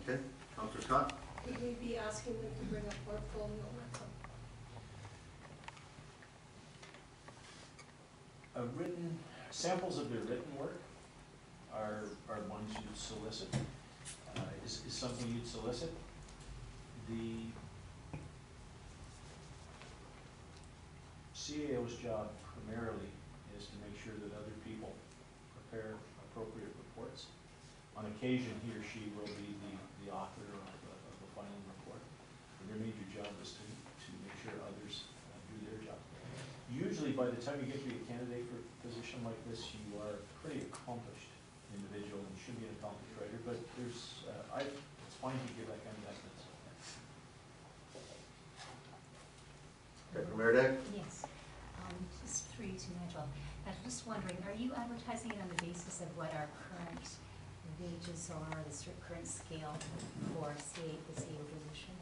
Okay, Councillor Scott? Would we be asking them to bring a portfolio with them? Written samples of their written work are ones you'd solicit. Is something you'd solicit. The CAO's job primarily is to make sure that other people prepare appropriate reports. On occasion, he or she will be the author of the final report. And their major job is to make sure others do their job. Usually, by the time you get to be a candidate for a position like this, you are a pretty accomplished individual and should be an accomplished writer. But there's, it's fine to give that kind of evidence. Okay, from Mayor Day? Yes. Just through you to Nigel. I'm just wondering, are you advertising it on the basis of what our current wages are, the current scale for the CAO position?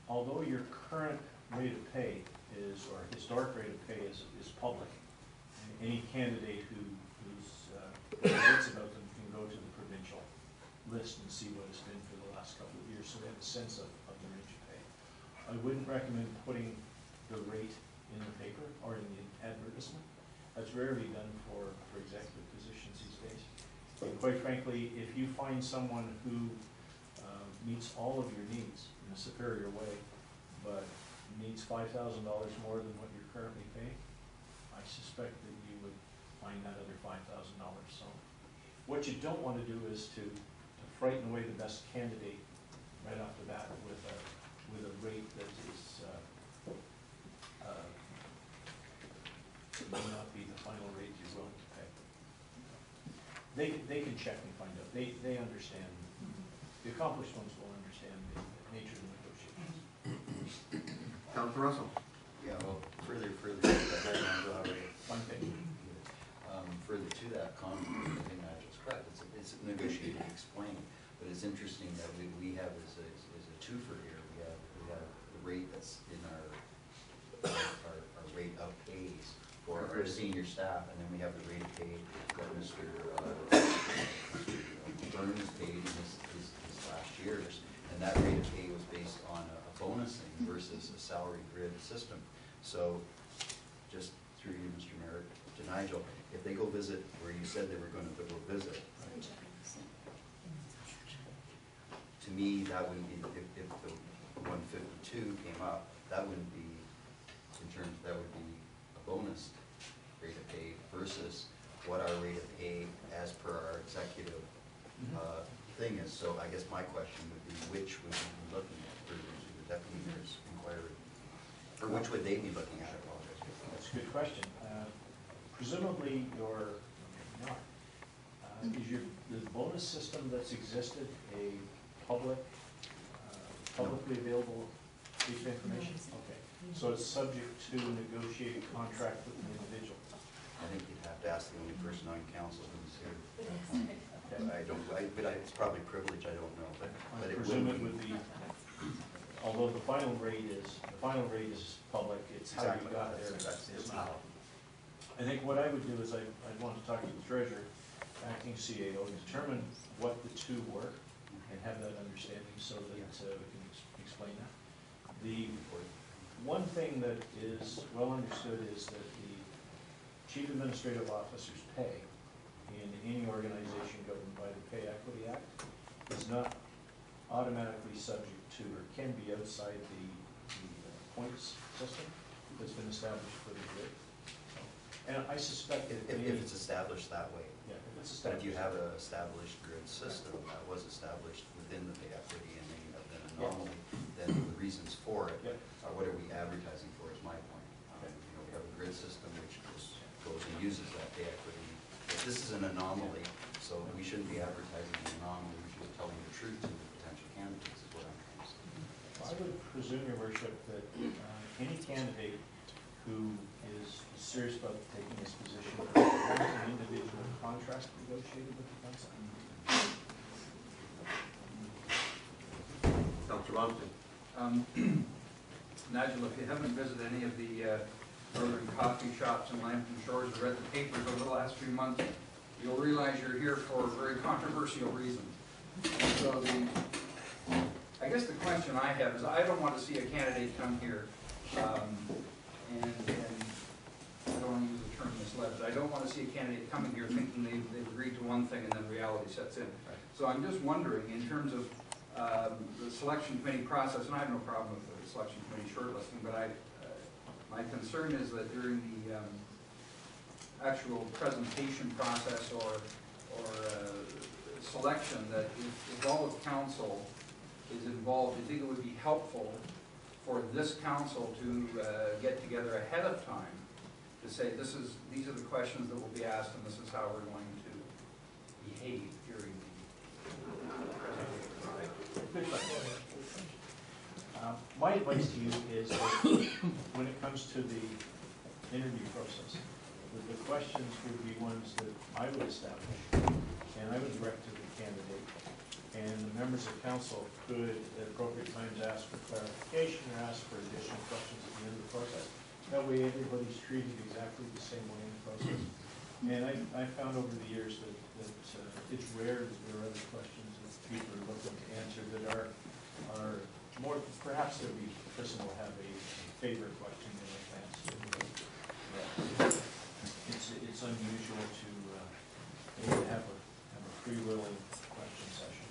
Although your current rate of pay is, or historic rate of pay is public, any candidate who's writes about them can go to the provincial list and see what it's been for the last couple of years, so they have a sense of the range of pay. I wouldn't recommend putting the rate in the paper or in the advertisement. That's rarely done for executive positions these days. And quite frankly, if you find someone who meets all of your needs in a superior way, but needs $5,000 more than what you're currently paying, I suspect that you would find that other $5,000. So what you don't want to do is to frighten away the best candidate right off the bat with a rate that is may not be the final rate you're willing to pay. They can check and find out. They understand. The accomplished ones will understand the nature of the negotiations. Councillor Russell? Yeah, well, further to that, One thing. further to that comment, I think Nigel's correct. It's negotiated, explained, but it's interesting that we have as a twofer here. We have the rate that's in our rate of pays for our senior staff, and then we have the rate of pay that Mr. Burns paid in his last years, and that rate of pay was based on a bonusing versus a salary grid system. So, just through you, Mr. Merritt, to Nigel, if they go visit where you said they were going to go visit, to me, that wouldn't be, if the 152 came up, that wouldn't be, that would be a bonus rate of pay versus what our rate of pay as per our executive thing is. So I guess my question would be, which would you be looking at for the deputy mayor's inquiry? Or which would they be looking at? I apologize. That's a good question. Presumably you're not. Is the bonus system that's existed a publicly available piece of information? Okay. So it's subject to negotiated contract with an individual. I think you'd have to ask the only person on council who's here. But it's probably privilege, I don't know. But I it presume it would would be, although the final rate is public, it's how you got there. It's not. I think what I would do is I'd want to talk to the treasurer, acting CAO, determine what the two were and have that understanding so that we can explain that. The one thing that is well understood is that the Chief Administrative Officer's pay in any organization governed by the Pay Equity Act is not automatically subject to or can be outside the points system that's been established for the grid. And I suspect that if it's established that way. Yeah, if it's But established. if you have an established grid system that was established within the pay equity and may have been anomaly, then the reasons for it are what are we advertising for is my point. We have a grid system which goes and uses that pay equity. But this is an anomaly, so we shouldn't be advertising an anomaly. We should be telling the truth to the potential candidates is what I'm trying to say. I would presume, Your Worship, that any candidate who is serious about taking this position wants an individual contract negotiated with the council. Councillor Robinson? Nigel, if you haven't visited any of the northern coffee shops in Lambton Shores or read the papers over the last few months, you'll realize you're here for a very controversial reason. So I guess the question I have is, I don't want to see a candidate come here, and I don't want to use the term misled, but I don't want to see a candidate coming here thinking they've agreed to one thing and then reality sets in. So I'm just wondering, in terms of the selection committee process, and I have no problem with the selection committee shortlisting, but my concern is that during the actual presentation process or selection, that if all of council is involved, I think it would be helpful for this council to get together ahead of time to say, these are the questions that will be asked and this is how we're going to behave during the presentation. My advice to you is that when it comes to the interview process, that the questions would be ones that I would establish and I would direct to the candidate, and the members of council could at appropriate times ask for clarification or ask for additional questions at the end of the process. That way everybody's treated exactly the same way in the process. And I found over the years that it's rare that there are other questions that people are looking to answer that are more, perhaps there'll be, a person will have a favorite question in advance. It's unusual to have a free-wheeling question session.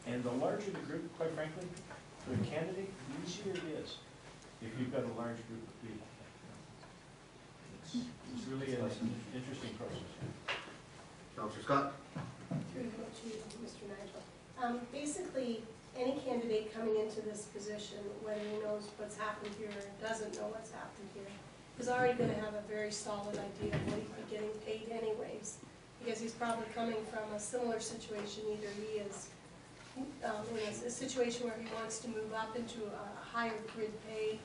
And the larger the group, quite frankly, for a candidate, the easier it is if you've got a large group of people. It's really an interesting process. Councillor Scott? Through you, Mr. Nigel. Basically, any candidate coming into this position, whether he knows what's happened here or doesn't know what's happened here, is already going to have a very solid idea of what he'd be getting paid anyways, because he's probably coming from a similar situation. Either he is in a situation where he wants to move up into a higher grid pay,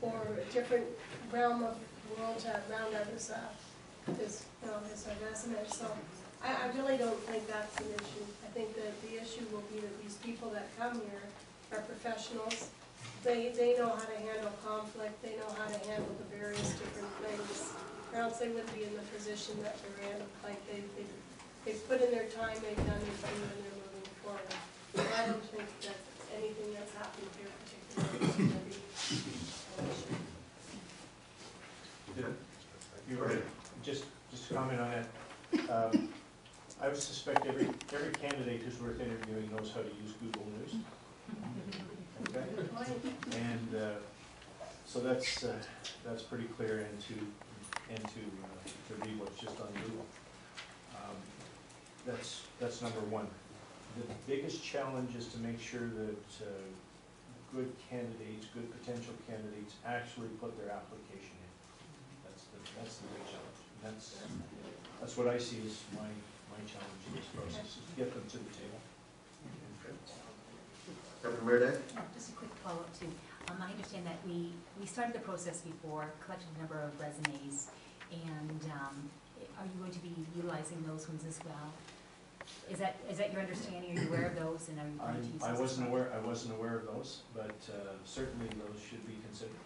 or a different realm of the world to round out his resume. So I really don't think that's an issue. I think that the issue will be that these people that come here are professionals. They know how to handle conflict. They know how to handle the various different things, or else they wouldn't be in the position that they're in. Like they've put in their time, they've done their thing, and they're moving forward. So I don't think that anything that's happened here particularly is going to be an issue. You're right. Just to comment on that, I would suspect every candidate who's worth interviewing knows how to use Google News. Okay? And so that's pretty clear, and to read what's just on Google. That's number one. The biggest challenge is to make sure that good candidates, good potential candidates, actually put their application in. That's the big challenge. That's what I see as my challenge in this process, is to get them to the table. Deputy Mayor Day? Just a quick follow-up too. I understand that we started the process before, collected a number of resumes, and are you going to be utilizing those ones as well? Is that your understanding? Are you aware of those, and are you going to use those? I wasn't aware of those, but certainly those should be considered.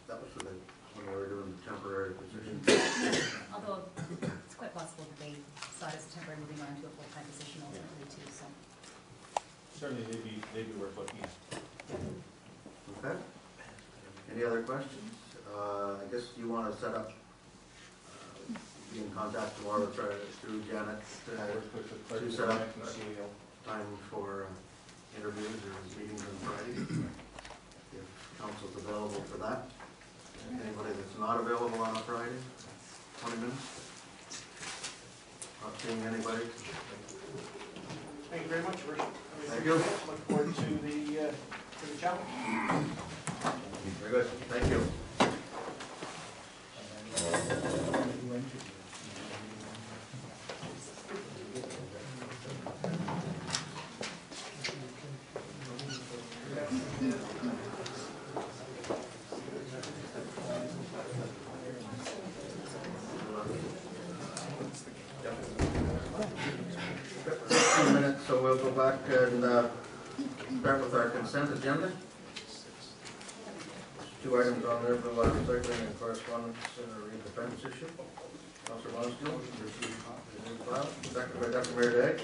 That was for when we were doing the temporary position. Although it's quite possible that they saw it as a temporary, moving on to a full-time position ultimately too. So Certainly they'd be worth looking at. Okay. Any other questions? I guess you want to set up, be in contact tomorrow through Janet to set up time for interviews or meetings on Friday, if council's available for that. Anybody that's not available on a Friday, 20 minutes? Not seeing anybody? Thank you very much, Your Worship. Thank you. Look forward to the challenge. Very good, thank you. So we'll go back and start with our consent agenda. Two items on there for recycling and correspondence re-defense issue. Councillor Lonsdale, receive file. Second by Dr. Mayor Day.